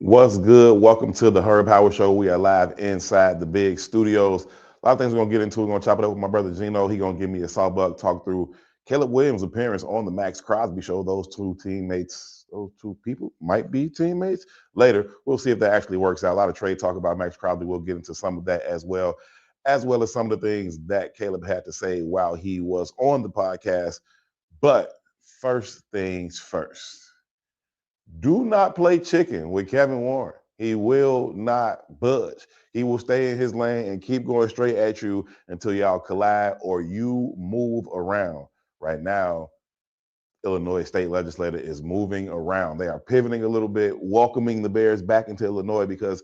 What's good? Welcome to the Herb Howard Show. We are live inside the big studios. A lot of things we're gonna get into. We're gonna chop it up with my brother Gino. He's gonna give me a sawbuck talk through Caleb Williams' appearance on the Max Crosby Show. Those two people might be teammates. Later, we'll see if that actually works out. A lot of trade talk about Max Crosby. We'll get into some of that as well as some of the things that Caleb had to say while he was on the podcast. But first things first. Do not play chicken with Kevin Warren. He will not budge. He will stay in his lane and keep going straight at you until y'all collide or you move around. Right now, Illinois state legislature is moving around. They are pivoting a little bit, welcoming the Bears back into Illinois because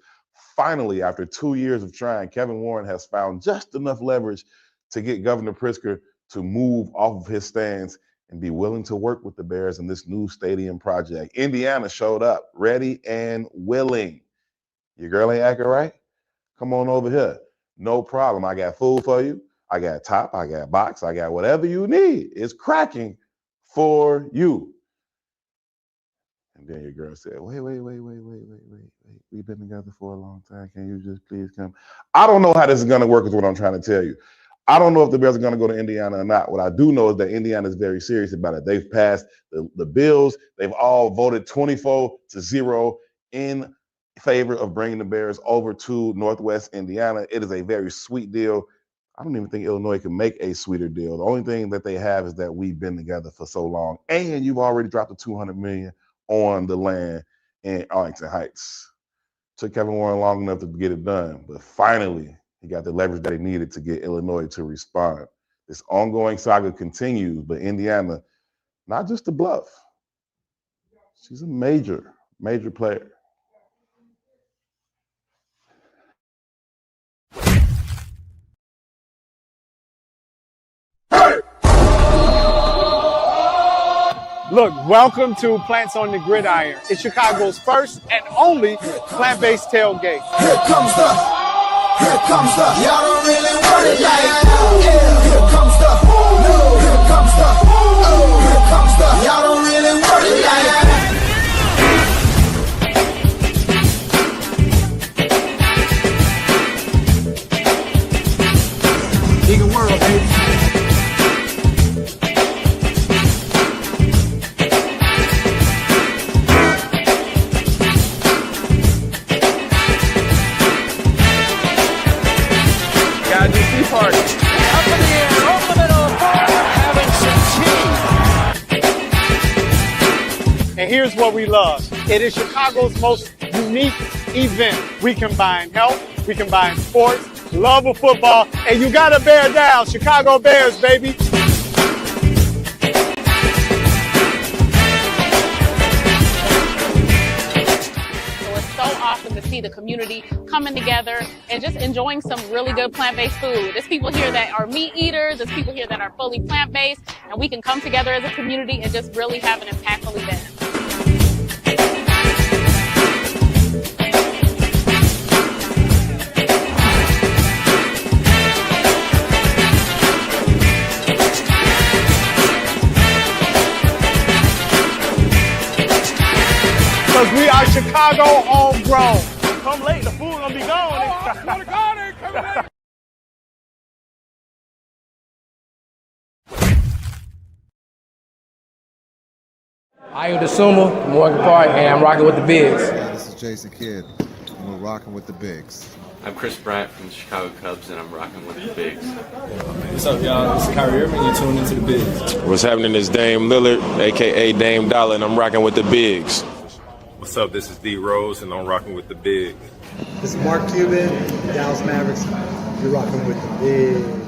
finally, after 2 years of trying, Kevin Warren has found just enough leverage to get Governor Pritzker to move off of his stance and be willing to work with the Bears in this new stadium project. Indiana showed up ready and willing. Your girl ain't acting right? Come on over here. No problem. I got food for you. I got top. I got box. I got whatever you need. It's cracking for you. And then your girl said, wait. We've been together for a long time. Can you just please come? I don't know how this is going to work is what I'm trying to tell you. I don't know if the Bears are going to go to Indiana or not. What I do know is that Indiana is very serious about it. They've passed the bills. They've all voted 24-0 in favor of bringing the Bears over to Northwest Indiana. It is a very sweet deal. I don't even think Illinois can make a sweeter deal. The only thing that they have is that we've been together for so long, and you've already dropped the $200 million on the land in Arlington Heights. Took Kevin Warren long enough to get it done, but finally, he got the leverage that he needed to get Illinois to respond. This ongoing saga continues, but Indiana, not just a bluff. She's a major player. Look, welcome to Plants on the Gridiron. It's Chicago's first and only plant-based tailgate. Here comes the, y'all don't really want it like, here comes the, y'all don't really want it like. Bigger world, baby. And here's what we love. It is Chicago's most unique event. We combine health, we combine sports, love of football, and you gotta bear down. Chicago Bears, baby. To see the community coming together and just enjoying some really good plant-based food. There's people here that are meat eaters, there's people here that are fully plant-based, and we can come together as a community and just really have an impactful event. Because we are Chicago homegrown. Come late, the food gonna be gone. I am DeSuma, Morgan Park, and I'm rocking with the Bigs. This is Jason Kidd, and we're rocking with the Bigs. I'm Chris Bryant from the Chicago Cubs, and I'm rocking with the Bigs. What's up, y'all? This is Kyrie Irving. You're tuned into the Bigs. What's happening is Dame Lillard, a.k.a. Dame Dollar, and I'm rocking with the Bigs. What's up? This is D Rose, and I'm rocking with the Bigs. This is Mark Cuban, Dallas Mavericks. You're rocking with the Bigs.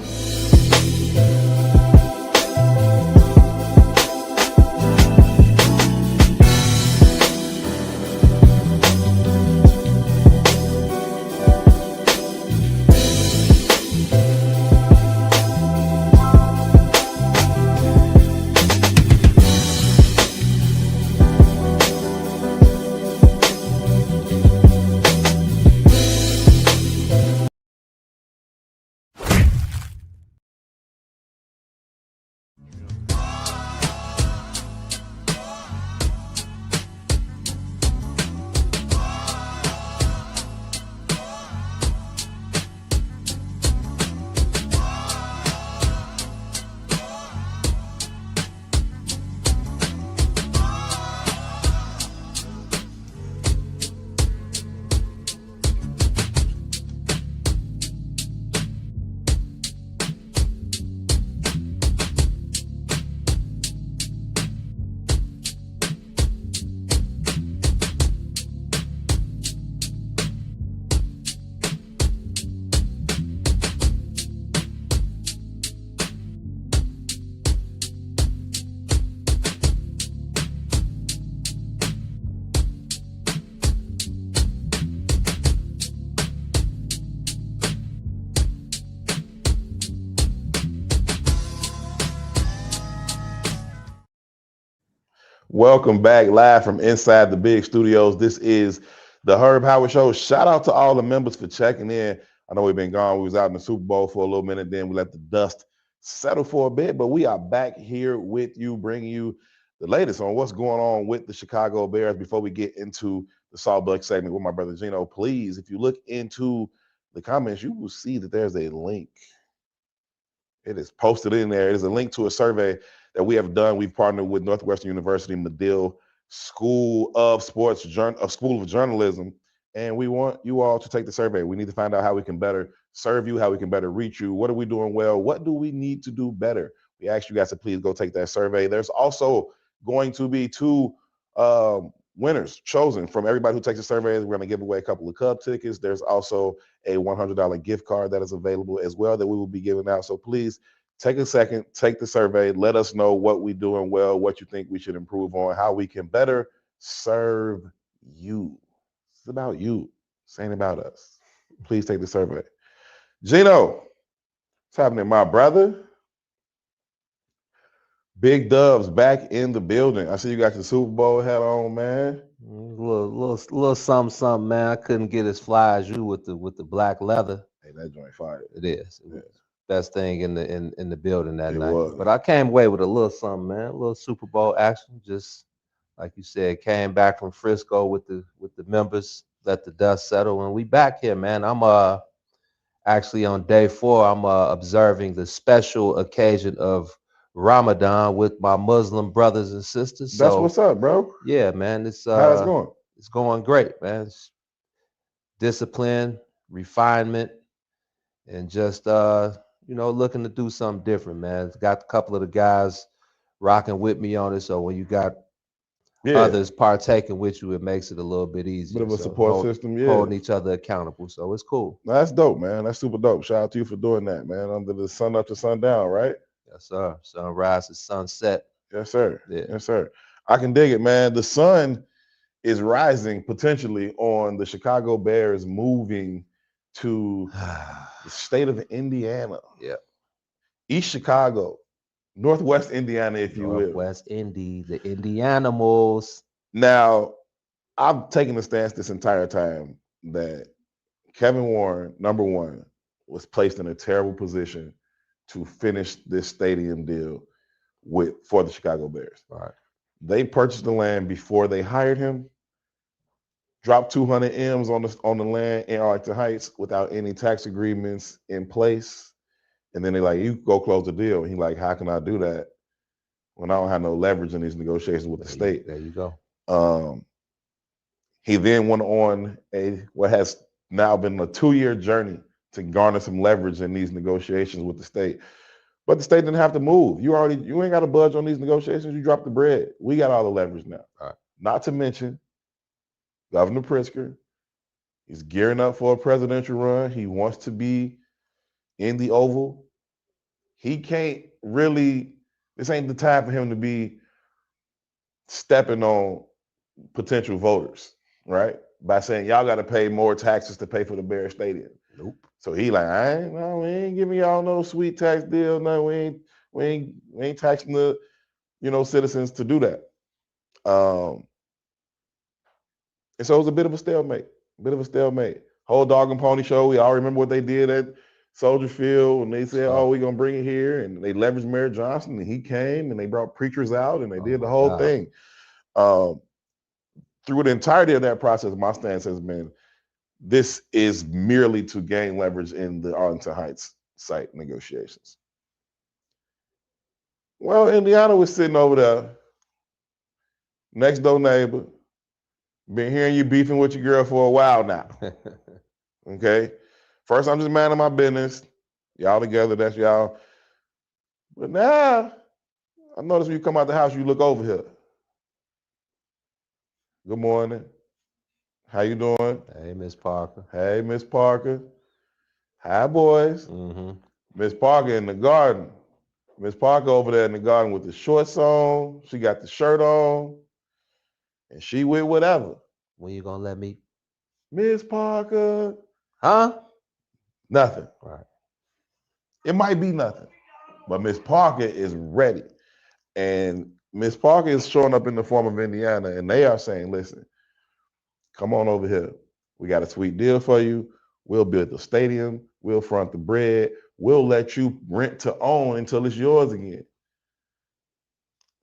Welcome back live from inside the big studios. This is the Herb Howard Show. Shout out to all the members for checking in. I know we've been gone. We was out in the Super Bowl for a little minute. Then we let the dust settle for a bit. But we are back here with you, bringing you the latest on what's going on with the Chicago Bears. Before we get into the Sawbuck segment with my brother Gino, please, if you look into the comments, you will see that there's a link. It is posted in there. It is a link to a survey that we have done. We've partnered with Northwestern University Medill School of School of Journalism, and we want you all to take the survey. We need to find out how we can better serve you, how we can better reach you. What are we doing well? What do we need to do better? We ask you guys to please go take that survey. There's also going to be 2 winners chosen from everybody who takes the survey. We're going to give away a couple of Cub tickets. There's also a $100 gift card that is available as well that we will be giving out. So please take a second, take the survey. Let us know what we're doing well, what you think we should improve on, how we can better serve you. It's about you. It's ain't about us. Please take the survey. Gino, what's happening, my brother? Big Dubs back in the building. I see you got your Super Bowl hat on, man. Little something, man. I couldn't get as fly as you with the black leather. Hey, that joint fire. It is. It was best thing in the building that night. Was. But I came away with a little something, man. A little Super Bowl action. Just like you said, came back from Frisco with the members. Let the dust settle, and we back here, man. I'm actually on day 4. I'm observing the special occasion of Ramadan with my Muslim brothers and sisters. That's what's up, bro. Yeah, man. It's how's it going? It's going great, man. It's discipline, refinement, and just looking to do something different, man. Got a couple of the guys rocking with me on it. So when you got others partaking with you, it makes it a little bit easier. Bit of a support system, holding each other accountable. So it's cool. That's dope, man. That's super dope. Shout out to you for doing that, man. Under the sun up to sundown, right? Yes, sir. Sunrise to sunset. Yes, sir. Yeah. Yes, sir. I can dig it, man. The sun is rising potentially on the Chicago Bears moving to the state of Indiana. Yeah. East Chicago, Northwest Indiana, if you will. Northwest Indy, the Indianimals. Now, I've taken a stance this entire time that Kevin Warren, number one, was placed in a terrible position to finish this stadium deal for the Chicago Bears. Right. They purchased the land before they hired him, dropped 200 M's on the land in Arlington Heights without any tax agreements in place. And then they're like, you go close the deal. And he's like, how can I do that when I don't have no leverage in these negotiations with the state? There you go. He then went on what has now been a 2-year journey to garner some leverage in these negotiations with the state. But the state didn't have to move. You ain't got to budge on these negotiations. You dropped the bread. We got all the leverage now. All right. Not to mention Governor Pritzker. He's gearing up for a presidential run. He wants to be in the Oval. He can't really, this ain't the time for him to be stepping on potential voters, right? By saying y'all got to pay more taxes to pay for the Bears Stadium. Nope. So he like, we ain't giving y'all no sweet tax deal. No, we ain't taxing the, citizens to do that. And so it was a bit of a stalemate. Whole dog and pony show. We all remember what they did at Soldier Field when they said, we're going to bring it here. And they leveraged Mayor Johnson and he came and they brought preachers out and they did the whole thing. Through the entirety of that process, my stance has been, this is merely to gain leverage in the Arlington Heights site negotiations. Well, Indiana was sitting over there, next door neighbor, been hearing you beefing with your girl for a while now. Okay? First, I'm just minding my business. Y'all together, that's y'all. But now, I notice when you come out the house, you look over here. Good morning. How you doing? Hey, Miss Parker. Hey, Miss Parker. Hi, boys. Mm-hmm. Miss Parker in the garden. Miss Parker over there in the garden with the shorts on. She got the shirt on. And she with whatever. When you gonna let me? Miss Parker. Huh? Nothing. Right. It might be nothing. But Miss Parker is ready. And Miss Parker is showing up in the form of Indiana, and they are saying, listen, come on over here. We got a sweet deal for you. We'll build the stadium. We'll front the bread. We'll let you rent to own until it's yours again.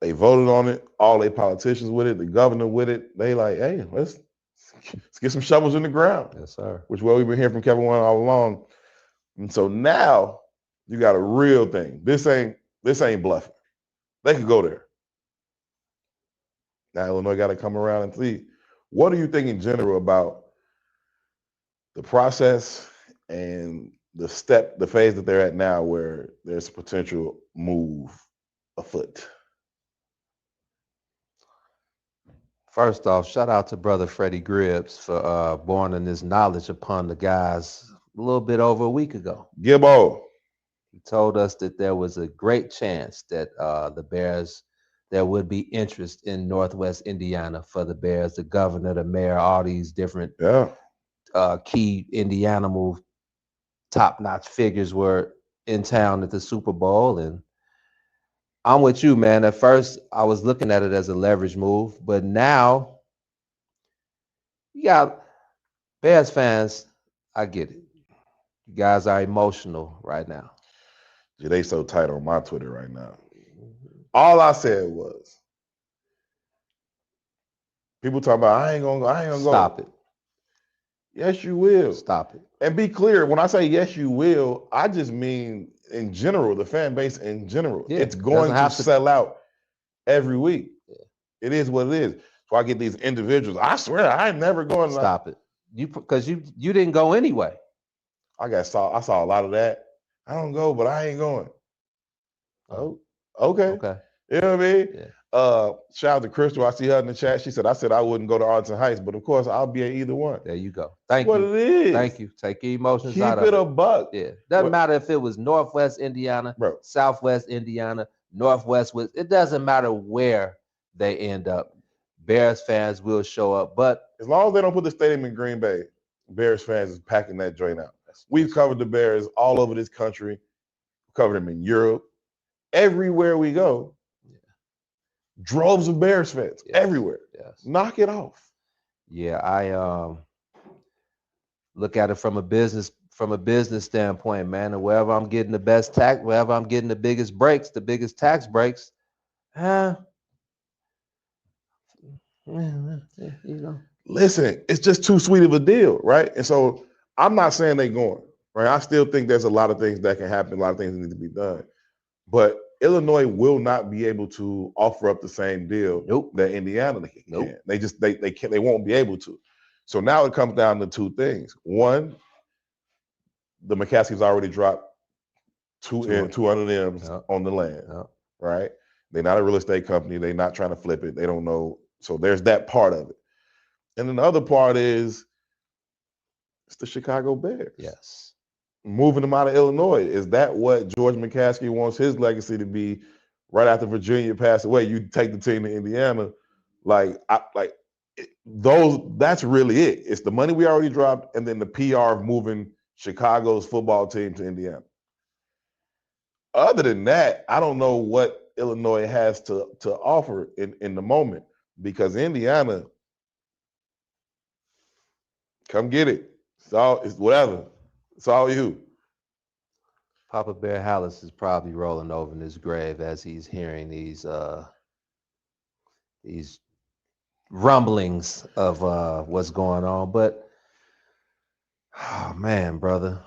They voted on it. All they politicians with it. The governor with it. They like, hey, let's get some shovels in the ground. Yes, sir. Which what we've been hearing from Kevin Warren all along. And so now you got a real thing. This ain't bluffing. They could go there. Now Illinois got to come around and see. What do you think in general about the process and the phase that they're at now where there's a potential move afoot? First off, shout out to brother Freddie Gribbs for borning this knowledge upon the guys a little bit over a week ago. Gibbo. He told us that there was a great chance that the Bears, there would be interest in Northwest Indiana for the Bears, the governor, the mayor, all these different key Indiana move, top-notch figures were in town at the Super Bowl. And I'm with you, man. At first, I was looking at it as a leverage move, but now you got Bears fans. I get it. You guys are emotional right now. Yeah, they so tight on my Twitter right now. All I said was, people talking about, I ain't gonna go. Stop it. Yes, you will. Stop it. And be clear, when I say yes, you will, I just mean in general, the fan base in general. Yeah, it's going to sell out every week. Yeah. It is what it is. So I get these individuals. I swear, I ain't never going. Stop it. Because you didn't go anyway. I saw a lot of that. I don't go, but I ain't going. Oh, okay. Okay. You know what I mean? Yeah. Shout out to Crystal. I see her in the chat. She said, I said I wouldn't go to Arlington Heights, but of course I'll be at either one. There you go. Thank you. What it is. Thank you. Take your emotions Keep out of it. Keep it a buck. Yeah. Doesn't matter if it was Northwest Indiana, Southwest Indiana, Northwest. It doesn't matter where they end up. Bears fans will show up. But as long as they don't put the stadium in Green Bay, Bears fans is packing that joint out. We've covered the Bears all over this country. Covered them in Europe. Everywhere we go, droves of Bears fans everywhere. Yes. Knock it off. Yeah, I look at it from a business standpoint, man. And wherever I'm getting the best tax, wherever I'm getting the biggest breaks, the biggest tax breaks, you know. Listen, it's just too sweet of a deal, right? And so I'm not saying they're going, right? I still think there's a lot of things that can happen, a lot of things that need to be done. But Illinois will not be able to offer up the same deal that Indiana can. They won't be able to. So now it comes down to two things. One, the McCaskies already dropped 200 M's on the land, right? They're not a real estate company. They're not trying to flip it. They don't know. So there's that part of it. And then the other part is it's the Chicago Bears. Yes. Moving them out of Illinois. Is that what George McCaskey wants his legacy to be? Right after Virginia passed away, you take the team to Indiana. That's really it. It's the money we already dropped and then the PR of moving Chicago's football team to Indiana. Other than that, I don't know what Illinois has to offer in the moment, because Indiana, come get it. It's whatever. It's all you. Papa Bear Hallis is probably rolling over in his grave as he's hearing these rumblings of what's going on. But oh man, brother.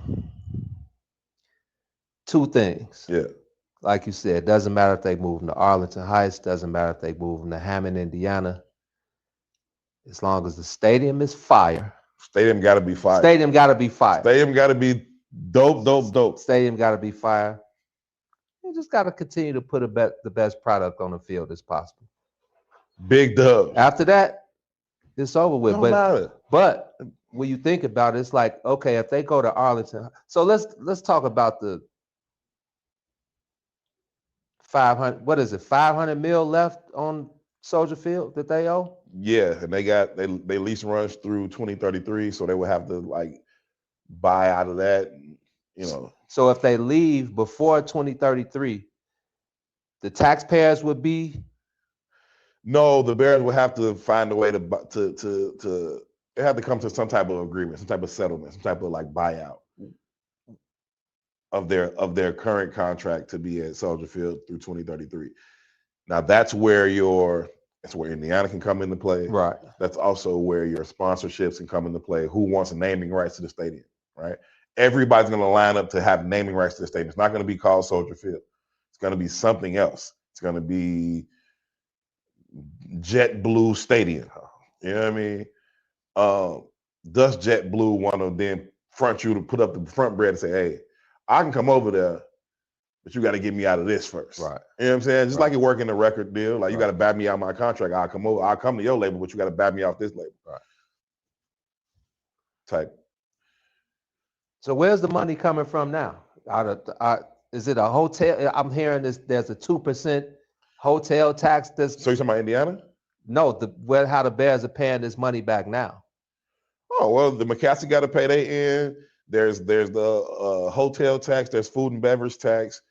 Two things. Yeah. Like you said, doesn't matter if they move to Arlington Heights, doesn't matter if they move to Hammond, Indiana. As long as the stadium is fire. Stadium got to be fire. Stadium got to be fire. Stadium got to be dope. Stadium got to be fire. You just got to continue to put the best product on the field as possible. Big dub. After that, it's over with. Don't matter. But when you think about it, it's like, okay, if they go to Arlington, so let's talk about the 500. What is it? 500 mil left on Soldier Field that they owe. Yeah, and they lease runs through 2033, so they would have to buy out of that, So if they leave before 2033, the taxpayers would be No, the Bears would have to find a way to they have to come to some type of agreement, some type of settlement, some type of like buyout of their current contract to be at Soldier Field through 2033. Now that's where Indiana can come into play. Right. That's also where your sponsorships can come into play. Who wants naming rights to the stadium, right? Everybody's going to line up to have naming rights to the stadium. It's not going to be called Soldier Field. It's going to be something else. It's going to be JetBlue Stadium. You know what I mean? Does JetBlue want to then front you to put up the front bread and say, hey, I can come over there, but you got to get me out of this first. Right. You know what I'm saying? Just like it work in a record deal. Like you got to bat me out my contract. I'll come to your label, but you got to bat me off this label. Right. Type. So where's the money coming from now? Is it a hotel? I'm hearing there's a 2% hotel tax. So you're talking about Indiana? No, how the Bears are paying this money back now. Oh, well, the McCaskey got to pay their end. There's the hotel tax. There's food and beverage tax.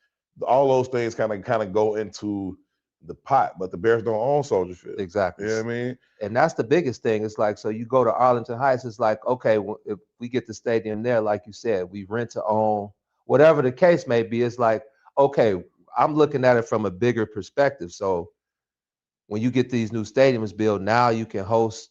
All those things kind of go into the pot, but the Bears don't own Soldier Field. Exactly. You know what I mean? And that's the biggest thing. It's like, so you go to Arlington Heights, it's like, okay, well, if we get the stadium there, like you said, we rent to own, whatever the case may be, it's like, okay, I'm looking at it from a bigger perspective. So when you get these new stadiums built, now you can host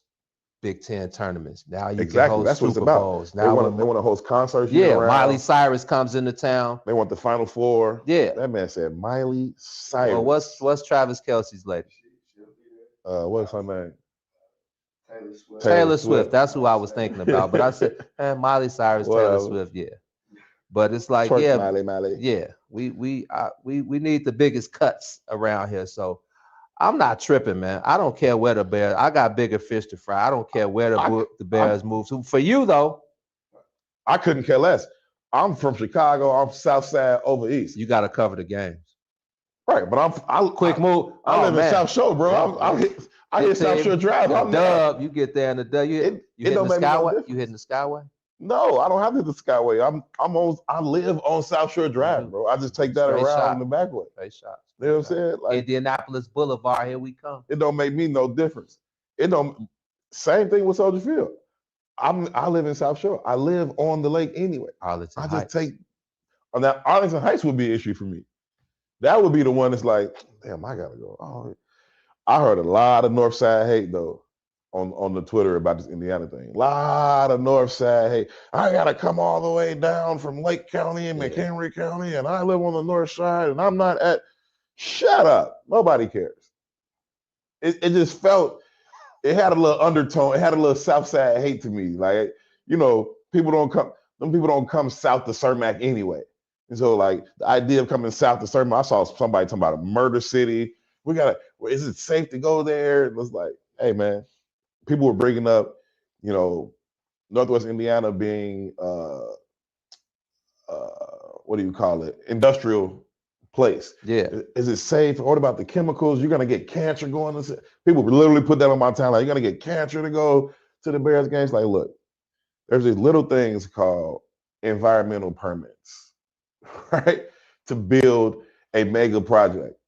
Big Ten tournaments. Now you can host That's what Super it's about. Bowls. Now Now they want to host concerts. Yeah, Miley Cyrus comes into town. They want the Final Four. Yeah. That man said Miley Cyrus. Well, what's Travis Kelce's lady? What's her name? Taylor Swift. That's who I was thinking about. But I said, Miley Cyrus, Taylor Swift, yeah. But it's like, yeah, Miley. Yeah, we need the biggest cuts around here. So I'm not tripping, man. I don't care where the Bears. I got bigger fish to fry. I don't care where the Bears move to. For you though, I couldn't care less. I'm from Chicago. I'm South Side over East. You got to cover the games, right? But I live in South Shore, bro. I hit South Shore Drive. I'm Dub. You get there in the Dub. You hitting the Skyway? You hitting the Skyway? No, I don't have to hit the Skyway. I live on South Shore Drive, bro. I just take that around in the back way. Straight shots. You know what I'm saying? Like Indianapolis Boulevard, here we come. It don't make me no difference. Same thing with Soldier Field. I live in South Shore. I live on the lake anyway. Arlington Heights. Now Arlington Heights would be an issue for me. That would be the one that's like, damn, I gotta go. Oh, I heard a lot of North Side hate though on the Twitter about this Indiana thing. A lot of North Side hate. I gotta come all the way down from Lake County and McHenry County, and I live on the North Side, and I'm not at. Shut up. Nobody cares. It just felt. It had a little undertone. It had a little South Side hate to me. Like, people don't come south to Cermak anyway. And so, like, the idea of coming south to Cermak, I saw somebody talking about a murder city. Is it safe to go there? It was like, hey, man, people were bringing up, Northwest Indiana being, what do you call it? Industrial place. Yeah. Is it safe? What about the chemicals? You're gonna get cancer going. People literally put that on my timeline. You're gonna get cancer to go to the Bears games. Like, look, there's these little things called environmental permits, right? To build a mega project.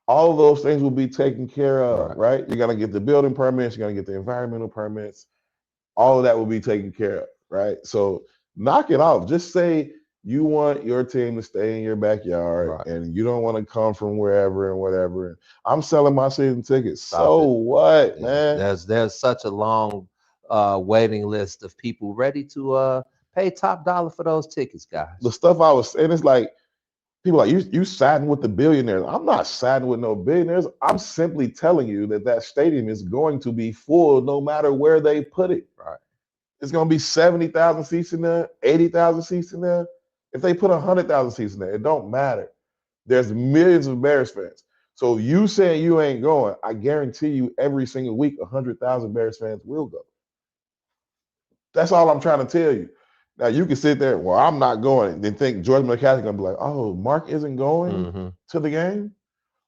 All of those things will be taken care of, right? You're gonna get the building permits, you're gonna get the environmental permits, all of that will be taken care of, right? So knock it off. Just say you want your team to stay in your backyard and you don't want to come from wherever and whatever. I'm selling my season tickets. What, man? There's such a long waiting list of people ready to pay top dollar for those tickets, guys. The stuff I was saying, it's like, people are like, you siding with the billionaires. I'm not siding with no billionaires. I'm simply telling you that stadium is going to be full no matter where they put it. Right. It's going to be 70,000 seats in there, 80,000 seats in there. If they put 100,000 seats in there, it don't matter. There's millions of Bears fans. So you saying you ain't going, I guarantee you every single week, 100,000 Bears fans will go. That's all I'm trying to tell you. Now you can sit there, well, I'm not going, and think George McCaskey gonna be like, oh, Mark isn't going to the game?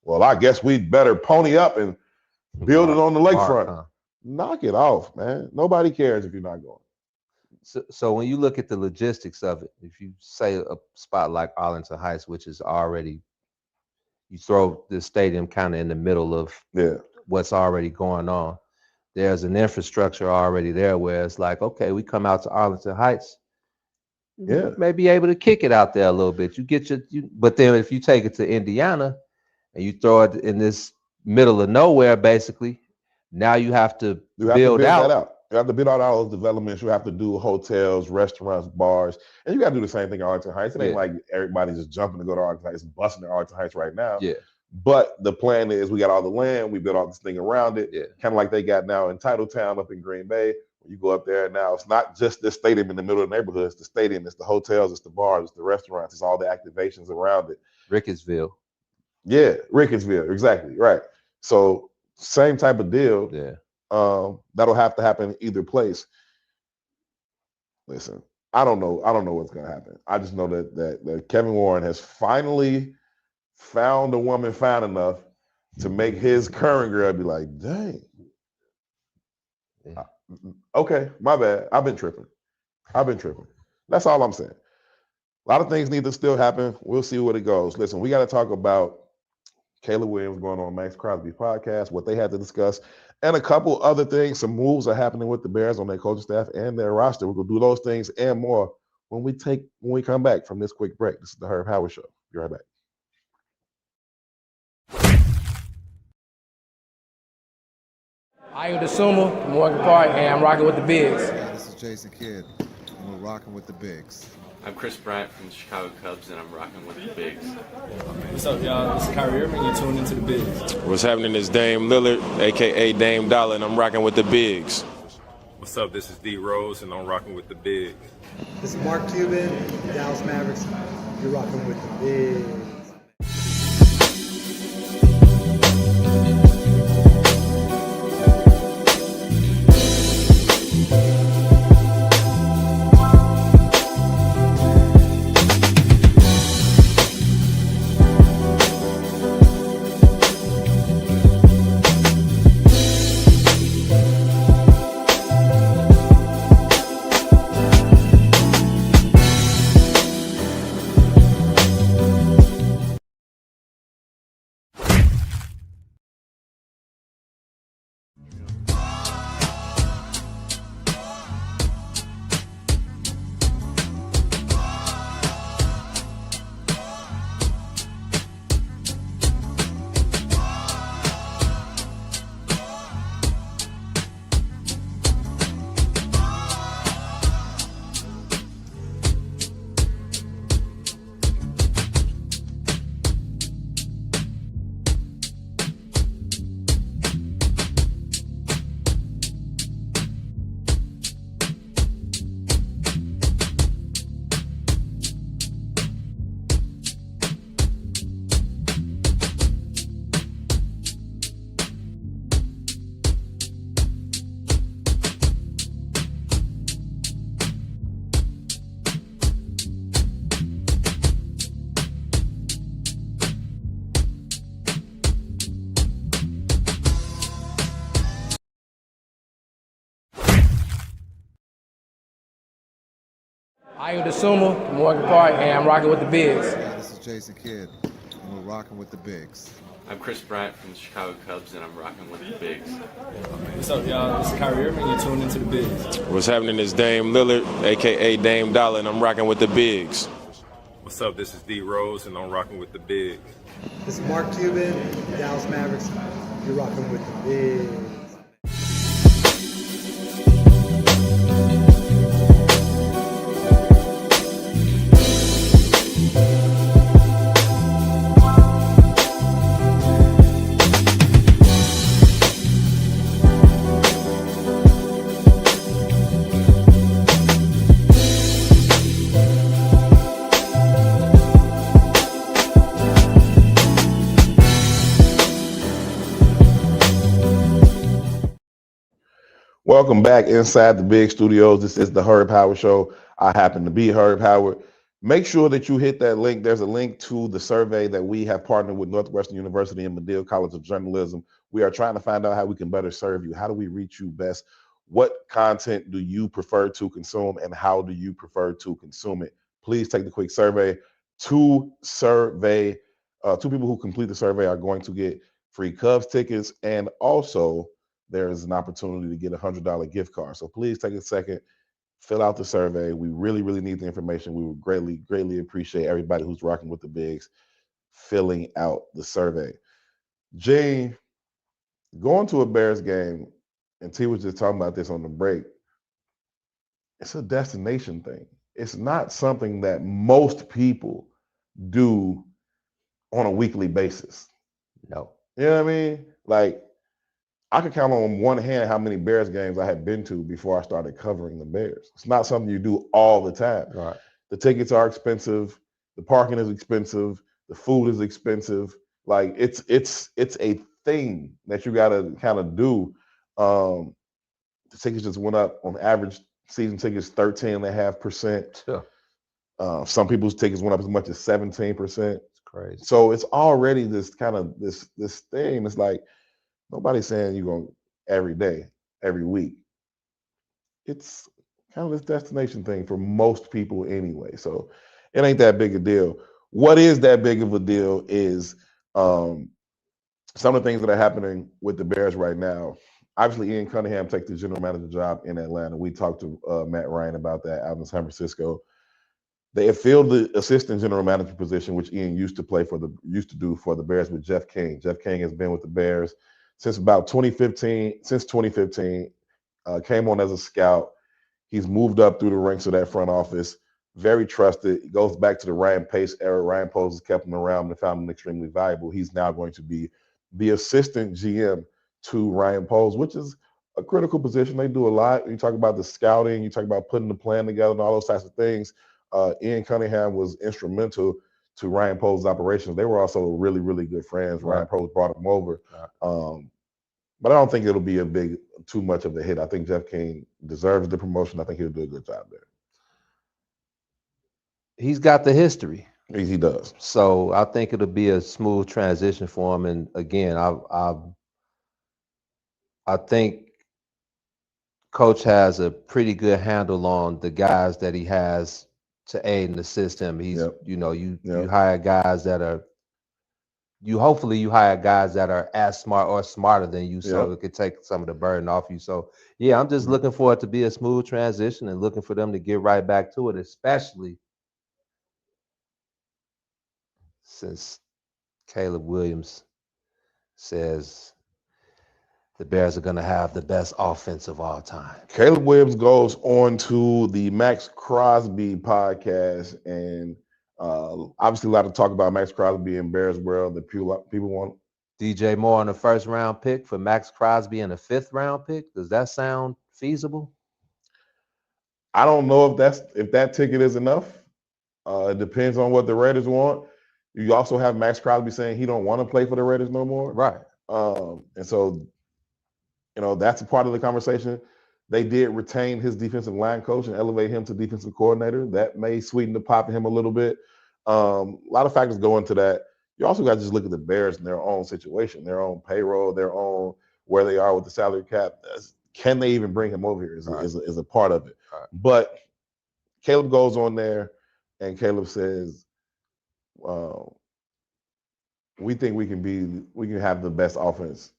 Well, I guess we'd better pony up and build it on the lakefront. Knock it off, man. Nobody cares if you're not going. So when you look at the logistics of it, if you say a spot like Arlington Heights, which is already, you throw the stadium kind of in the middle of what's already going on. There's an infrastructure already there where it's like, okay, we come out to Arlington Heights, Yeah. may be able to kick it out there a little bit. You get but then if you take it to Indiana and you throw it in this middle of nowhere, basically, now you have to build that out. out. You have to build out all those developments. You have to do hotels, restaurants, bars, and you got to do the same thing at Arlington Heights. It ain't like everybody's just jumping to go to Arlington Heights, busting to Arlington Heights right now. Yeah. But the plan is we got all the land, we built all this thing around it, kind of like they got now in Titletown up in Green Bay. You go up there now, it's not just this stadium in the middle of the neighborhood. It's the stadium, it's the hotels, it's the bars, it's the restaurants, it's all the activations around it. Rickettsville. Yeah, Rickettsville, exactly, right. So same type of deal. Yeah. That'll have to happen either place. Listen, I don't know what's gonna happen. I just know that Kevin Warren has finally found a woman fine enough to make his current girl be like, dang. Okay, my bad. I've been tripping. That's all I'm saying. A lot of things need to still happen. We'll see where it goes. Listen, we got to talk about Caleb Williams going on Max Crosby's podcast, what they had to discuss, and a couple other things. Some moves are happening with the Bears on their coaching staff and their roster. We're going to do those things and more when we come back from this quick break. This is the Herb Howard Show. Be right back. I am the Sumo from Morgan Park, and I'm rocking with the Bigs. This is Jason Kidd, and we're rocking with the Bigs. I'm Chris Bryant from the Chicago Cubs, and I'm rocking with the Bigs. What's up, y'all? This is Kyrie Irving. You're tuned into the Bigs. What's happening is Dame Lillard, a.k.a. Dame Dollar, and I'm rocking with the Bigs. What's up? This is D Rose, and I'm rocking with the Bigs. This is Mark Cuban, Dallas Mavericks. You're rocking with the Bigs. I am the Sumo from Morgan Park, and I'm rocking with the Bigs. This is Jason Kidd, and we're rocking with the Bigs. I'm Chris Bryant from the Chicago Cubs, and I'm rocking with the Bigs. What's up, y'all? This is Kyrie Irving. You're tuned into the Bigs. What's happening is Dame Lillard, a.k.a. Dame Dollar, and I'm rocking with the Bigs. What's up? This is D Rose, and I'm rocking with the Bigs. This is Mark Cuban, Dallas Mavericks. You're rocking with the Bigs. Welcome back inside the big studios. This is the Herb Howard Show. I happen to be Herb Howard. Make sure that you hit that link. There's a link to the survey that we have partnered with Northwestern University and Medill College of Journalism. We are trying to find out how we can better serve you. How do we reach you best? What content do you prefer to consume, and how do you prefer to consume it? Please take the quick survey. Two people who complete the survey are going to get free Cubs tickets, and also there's an opportunity to get a $100 gift card. So please take a second, fill out the survey. We really, really need the information. We would greatly, greatly appreciate everybody who's rocking with the Bigs filling out the survey. Gene, going to a Bears game, and T was just talking about this on the break, it's a destination thing. It's not something that most people do on a weekly basis. No. You know what I mean? Like, I could count on one hand how many Bears games I had been to before I started covering the Bears. It's not something you do all the time. Right. The tickets are expensive. The parking is expensive. The food is expensive. Like, it's a thing that you got to kind of do. The tickets just went up on average. Season tickets 13.5%. Sure. Some people's tickets went up as much as 17%. It's crazy. So it's already this kind of this thing. It's like nobody's saying you're going every day, every week. It's kind of this destination thing for most people anyway. So it ain't that big a deal. What is that big of a deal is some of the things that are happening with the Bears right now. Obviously, Ian Cunningham takes the general manager job in Atlanta. We talked to Matt Ryan about that out in San Francisco. They have filled the assistant general manager position, which Ian used to do for the Bears with Jeff King. Jeff King has been with the Bears since about 2015. Since 2015, came on as a scout. He's moved up through the ranks of that front office. Very trusted. It goes back to the Ryan Pace era. Ryan Pace has kept him around and found him extremely valuable. He's now going to be the assistant GM to Ryan Poles, which is a critical position. They do a lot. You talk about the scouting, you talk about putting the plan together and all those types of things. Ian Cunningham was instrumental to Ryan Poles' operations. They were also really, really good friends. Right. Ryan Poles brought him over. Right. But I don't think it'll be too much of a hit. I think Jeff King deserves the promotion. I think he'll do a good job there. He's got the history. He does. So I think it'll be a smooth transition for him. And again, I think Coach has a pretty good handle on the guys that he has to aid and assist him. He's, you hire guys that are, hopefully you hire guys that are as smart or smarter than you, so it could take some of the burden off you. So yeah, I'm just looking for it to be a smooth transition and looking for them to get right back to it, especially since Caleb Williams says the Bears are going to have the best offense of all time. Caleb Williams goes on to the Max Crosby podcast, and obviously a lot to talk about Max Crosby in Bears world. The people want DJ Moore on the first round pick for Max Crosby and a 5th round pick. Does that sound feasible? I don't know if that ticket is enough. It depends on what the Raiders want. You also have Max Crosby saying he don't want to play for the Raiders no more. Right. And so, that's a part of the conversation. They did retain his defensive line coach and elevate him to defensive coordinator. That may sweeten the pot for him a little bit. A lot of factors go into that. You also got to just look at the Bears and their own situation, their own payroll, their own where they are with the salary cap. Can they even bring him over here is a part of it. Right. But Caleb goes on there and Caleb says, we think we can have the best offense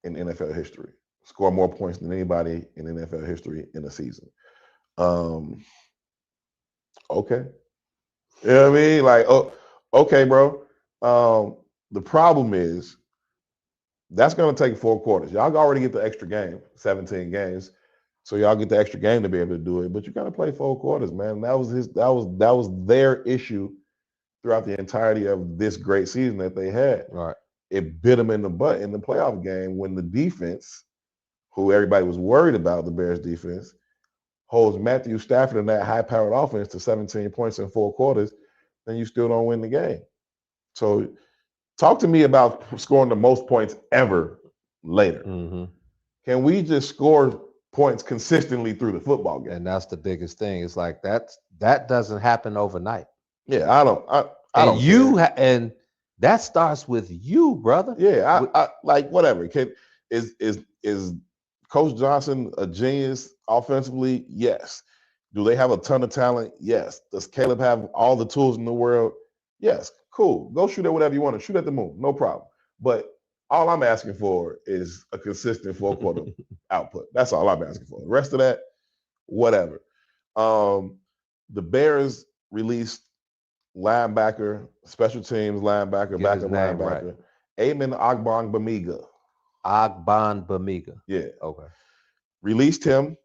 in NFL history, score more points than anybody in NFL history in a season. Okay. You know what I mean? Like, okay, bro. The problem is that's going to take 4 quarters. Y'all already get the extra game, 17 games. So y'all get the extra game to be able to do it, but you got to play 4 quarters, man. That was their issue throughout the entirety of this great season that they had. Right. It bit them in the butt in the playoff game when the defense, who everybody was worried about, the Bears defense, holds Matthew Stafford and that high-powered offense to 17 points in 4 quarters, then you still don't win the game. So talk to me about scoring the most points ever later. Mm-hmm. Can we just score points consistently through the football game? And that's the biggest thing. It's like that doesn't happen overnight. Yeah, I don't. And that starts with you, brother. Yeah, I like whatever. Is Coach Johnson a genius offensively? Yes. Do they have a ton of talent? Yes. Does Caleb have all the tools in the world? Yes. Cool. Go shoot at whatever you want to shoot at the moon. No problem. But All I'm asking for is a consistent 4-quarter output. That's all I'm asking for. The rest of that, whatever. The Bears released linebacker, special teams linebacker, Get his backup name linebacker, right. Amen Ogbongbemiga. Ogbongbemiga. Yeah. Okay. Released him.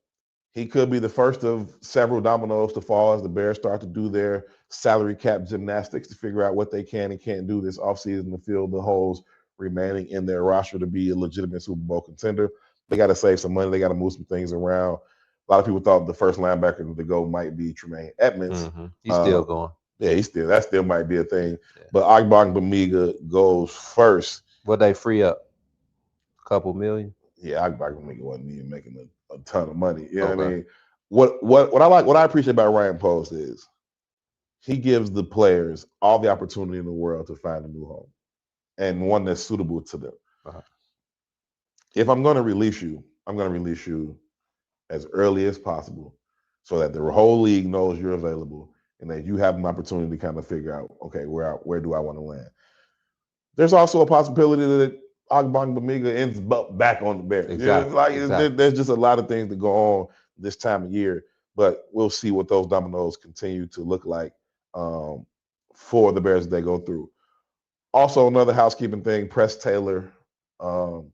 He could be the first of several dominoes to fall as the Bears start to do their salary cap gymnastics to figure out what they can and can't do this offseason to fill the holes remaining in their roster to be a legitimate Super Bowl contender. They got to save some money. They got to move some things around. A lot of people thought the first linebacker to go might be Tremaine Edmonds. He's still going. Yeah, that still might be a thing. Yeah. But Ogbongbemiga goes first. What they free up? A couple million? Yeah, Ogbongbemiga wasn't even making a ton of money. You know what I mean? What I appreciate about Ryan Post is he gives the players all the opportunity in the world to find a new home and one that's suitable to them. If I'm going to release you, I'm going to release you as early as possible so that the whole league knows you're available and that you have an opportunity to kind of figure out, okay, where do I want to land? There's also a possibility that Ogbongbemiga ends up back on the Bears. Exactly. There's just a lot of things that go on this time of year, but we'll see what those dominoes continue to look like for the Bears as they go through. Also, another housekeeping thing, Press Taylor, who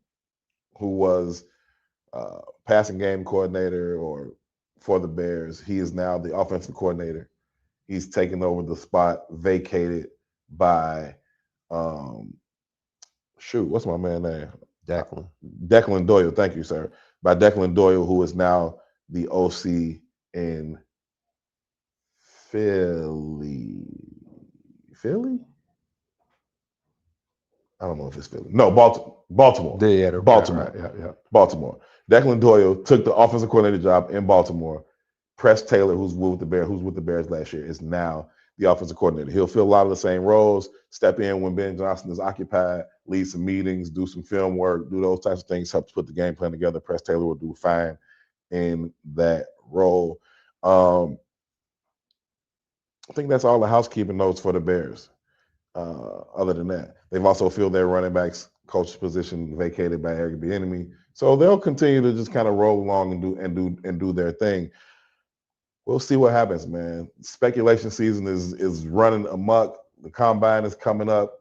was passing game coordinator for the Bears, he is now the offensive coordinator. He's taken over the spot vacated by what's my man's name? Declan Doyle. Thank you, sir. By Declan Doyle, who is now the OC in Philly? I don't know if it's Philly. No, Baltimore. Yeah, Baltimore. Right. Baltimore. Declan Doyle took the offensive coordinator job in Baltimore. Press Taylor, who's with the Bears last year, is now the offensive coordinator. He'll fill a lot of the same roles, step in when Ben Johnson is occupied, lead some meetings, do some film work, do those types of things, help to put the game plan together. Press Taylor will do fine in that role. I think that's all the housekeeping notes for the Bears. Other than that, they've also filled their running backs coach position vacated by Eric Bieniemy. So they'll continue to just kind of roll along and do their thing. We'll see what happens, man. Speculation season is running amok. The combine is coming up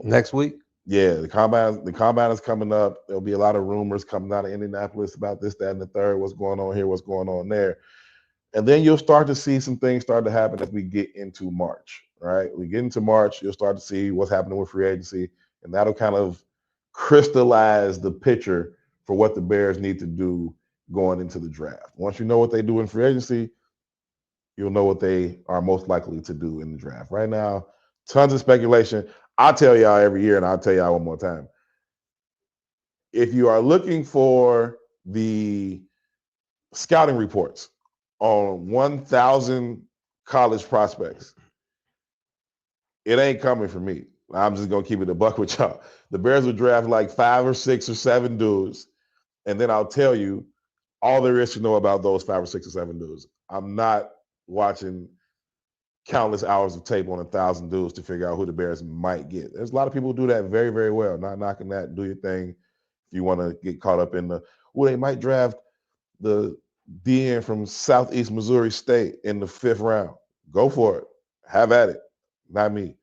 next week. Yeah, the combine is coming up. There'll be a lot of rumors coming out of Indianapolis about this, that, and the third. What's going on here? What's going on there? And then you'll start to see some things start to happen as we get into March. Right? We get into March, you'll start to see what's happening with free agency, and that'll kind of crystallize the picture for what the Bears need to do going into the draft. Once you know what they do in free agency, you'll know what they are most likely to do in the draft. Right now, tons of speculation. I'll tell y'all every year, and I'll tell y'all one more time. If you are looking for the scouting reports on 1,000 college prospects, it ain't coming from me. I'm just going to keep it a buck with y'all. The Bears would draft like 5 or 6 or 7 dudes, and then I'll tell you all there is to know about those 5 or 6 or 7 dudes. I'm not watching countless hours of tape on 1,000 dudes to figure out who the Bears might get. There's a lot of people who do that very, very well. Not knocking that. Do your thing. If you want to get caught up in they might draft the DN from Southeast Missouri State in the 5th round. Go for it. Have at it. Not me.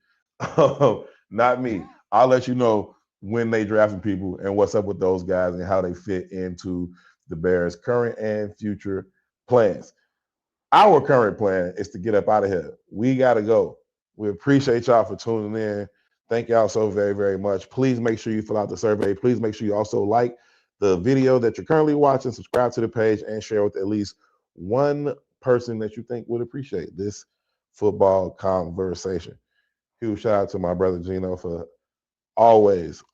Not me. I'll let you know when they drafting people and what's up with those guys and how they fit into the Bears' current and future plans. Our current plan is to get up out of here. We got to go. We appreciate y'all for tuning in. Thank y'all so very, very much. Please make sure you fill out the survey. Please make sure you also like the video that you're currently watching, subscribe to the page, and share with at least one person that you think would appreciate this football conversation. Huge shout out to my brother Gino for always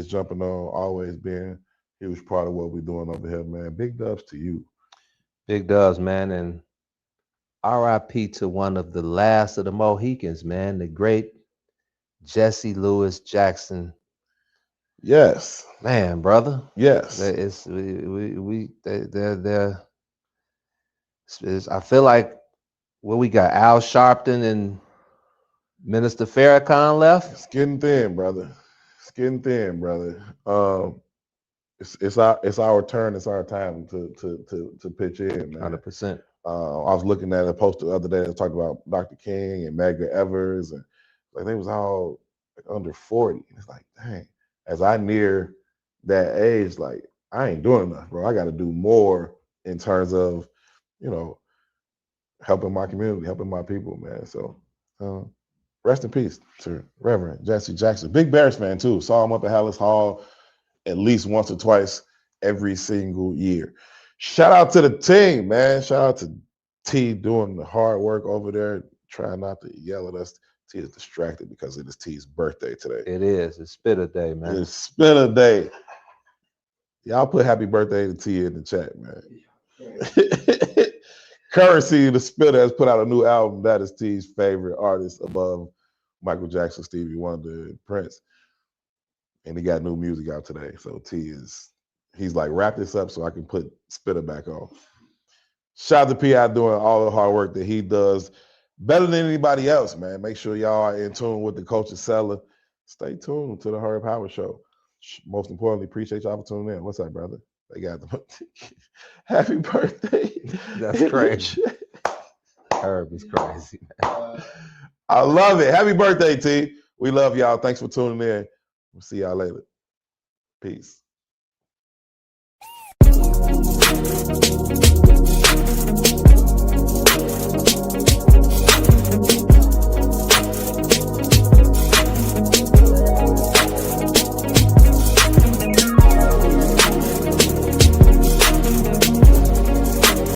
jumping on, always being a huge part of what we're doing over here, man. Big dubs to you. Big dubs, man. And RIP to one of the last of the Mohicans, man, the great Jesse Louis Jackson. Yes. Man, brother. Yes. I feel like we got Al Sharpton and Minister Farrakhan left. It's getting thin, brother. Skin thin, brother. It's our turn. It's our time to pitch in, man. 100%. I was looking at a post the other day that talked about Dr. King and Medgar Evers, and like they was all like under 40. It's like, dang, as I near that age, like I ain't doing enough, bro. I got to do more in terms of, helping my community, helping my people, man. So rest in peace to Reverend Jesse Jackson. Big Bears fan too. Saw him up at Hallis Hall at least once or twice every single year. Shout out to the team, man. Shout out to T doing the hard work over there. Trying not to yell at us. T is distracted because it is T's birthday today. It is. It's Spitter Day, man. It's Spitter Day. Y'all put happy birthday to T in the chat, man. Currency, the Spitter, has put out a new album. That is T's favorite artist above Michael Jackson, Stevie Wonder, and Prince. And he got new music out today. So he's like, wrap this up so I can put Spitter back on. Shout out to P.I. doing all the hard work that he does better than anybody else, man. Make sure y'all are in tune with the Culture Seller. Stay tuned to the Herb Howard Show. Most importantly, appreciate y'all for tuning in. What's up, brother? They got the happy birthday. That's crazy. Herb is crazy, man. I love it. Happy birthday, T. We love y'all. Thanks for tuning in. We'll see y'all later. Peace.